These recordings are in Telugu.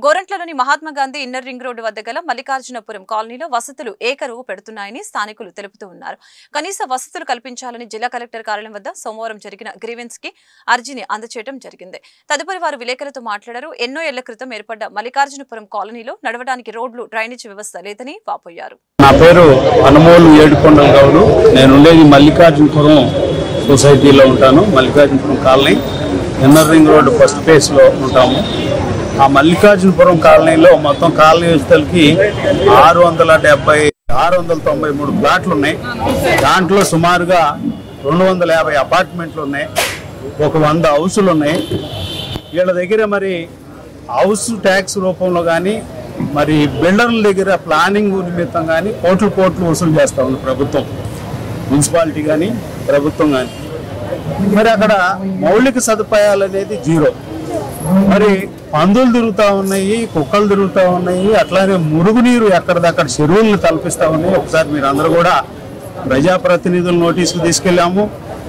గోరంట్లలోని Mahatma Gandhi inner ring road వద్ద గల మల్లికార్జునపురం కాలనీలో వసతులు ఏకరువు పెడుతున్నాయని స్థానికులు తెలుపుతూ ఉన్నారు. కనీస వసతులు కల్పించాలని జిల్లా కలెక్టర్ కార్యాలయం వద్ద సోమవారం జరిగిన గ్రీవెన్స్ కి అర్జీని అందజేయడం జరిగింది. తదుపరి వారు విలేకరులతో మాట్లాడారు. ఎన్నో ఏళ్ల క్రితం ఏర్పడ్డ మల్లికార్జునపురం కాలనీలో నడవడానికి రోడ్లు, డ్రైనేజీ వ్యవస్థ లేదని వాపోయారు. నా పేరు అనుమోలు ఏడుకొండల గౌడు. నేను ఉండేది మల్లికార్జునపురం సొసైటీలో ఉంటాను. Mallikarjunapuram colony inner ring road first phase లో ఉంటాము. ఆ మల్లికార్జునపురం కాలనీలో మొత్తం కాలనీ వ్యవస్థలకి 693 ప్లాట్లు ఉన్నాయి. దాంట్లో సుమారుగా 250 అపార్ట్మెంట్లు ఉన్నాయి. ఒక 100 హౌసులు ఉన్నాయి. వీళ్ళ దగ్గర మరి హౌస్ ట్యాక్స్ రూపంలో కానీ మరి బిల్డర్ల దగ్గర ప్లానింగ్ నిమిత్తం కానీ కోట్లు వసూలు చేస్తూ ఉంది ప్రభుత్వం, మున్సిపాలిటీ కానీ ప్రభుత్వం కానీ. మరి అక్కడ మౌలిక సదుపాయాలు అనేది జీరో. మరి పందులు తిరుగుతూ ఉన్నాయి, కుక్కలు తిరుగుతూ ఉన్నాయి, అట్లానే మురుగునీరు ఎక్కడిదక్కడ చెరువులను తలపిస్తూ ఉన్నాయి. ఒకసారి మీరు అందరూ కూడా ప్రజాప్రతినిధుల నోటీసుకు తీసుకెళ్ళాము,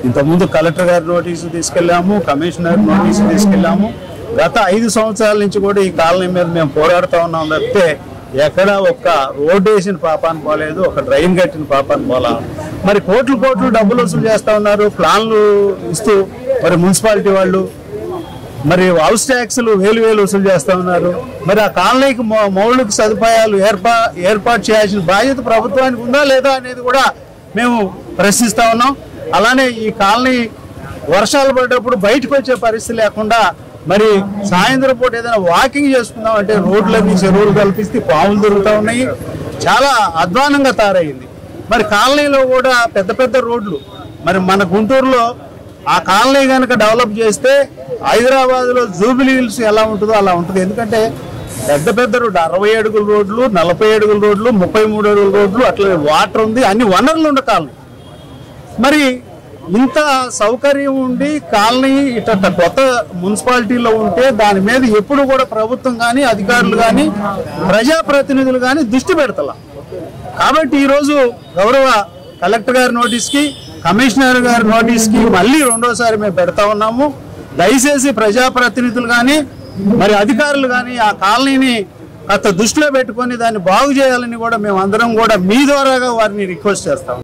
ఇంతకుముందు కలెక్టర్ గారి నోటీసు తీసుకెళ్ళాము, కమిషనర్ నోటీసు తీసుకెళ్ళాము. గత 5 సంవత్సరాల నుంచి కూడా ఈ కాలనీ మీద మేము పోరాడుతూ ఉన్నాం తప్పితే ఎక్కడ ఒక్క రోడ్డు వేసిన పాపాన్ని పోలేదు, ఒక డ్రైన్ కట్టిన పాపాన్ని పోలా. మరి కోట్లు డబ్బులు వసూలు చేస్తూ ఉన్నారు ప్లాన్లు ఇస్తూ. మరి మున్సిపాలిటీ వాళ్ళు మరి హౌస్ ట్యాక్స్లు వేలు వసూలు చేస్తూ ఉన్నారు. మరి ఆ కాలనీకి మౌలిక సదుపాయాలు ఏర్పాటు చేయాల్సిన బాధ్యత ప్రభుత్వానికి ఉందా లేదా అనేది కూడా మేము ప్రశ్నిస్తూ ఉన్నాం. అలానే ఈ కాలనీ వర్షాలు పడ్డప్పుడు బయటకు వచ్చే పరిస్థితి లేకుండా మరి సాయంత్రం పూట ఏదైనా వాకింగ్ చేసుకుందాం అంటే రోడ్లన్నీ చెరువులు కల్పిస్తే పాములు దొరుకుతూ ఉన్నాయి. చాలా అధ్వానంగా తయారైంది. మరి కాలనీలో కూడా పెద్ద రోడ్లు, మరి మన గుంటూరులో ఆ కాలనీ కనుక డెవలప్ చేస్తే హైదరాబాద్లో జూబిలీ హిల్స్ ఎలా ఉంటుందో అలా ఉంటుంది. ఎందుకంటే పెద్ద రోడ్డు 60 అడుగుల రోడ్లు, 40 అడుగుల రోడ్లు, 33 అడుగుల రోడ్లు, అట్లా వాటర్ ఉంది, అన్ని వనరులు ఉండే కాలనీ. మరి ఇంత సౌకర్యం ఉండి కాలనీ ఇట్ట కొత్త మున్సిపాలిటీలో ఉంటే దాని మీద ఎప్పుడు కూడా ప్రభుత్వం కానీ అధికారులు కానీ ప్రజాప్రతినిధులు కానీ దృష్టి పెడతలా. కాబట్టి ఈరోజు గౌరవ కలెక్టర్ గారి నోటీస్కి, కమిషనర్ గారి నోటీస్కి మళ్ళీ రెండోసారి మేము పెడతా ఉన్నాము. దయచేసి ప్రజాప్రతినిధులు కానీ మరి అధికారులు కానీ ఆ కాలనీని అంత దృష్టిలో పెట్టుకొని దాన్ని బాగు చేయాలని కూడా మేము అందరం కూడా మీ ద్వారాగా వారిని రిక్వెస్ట్ చేస్తాము.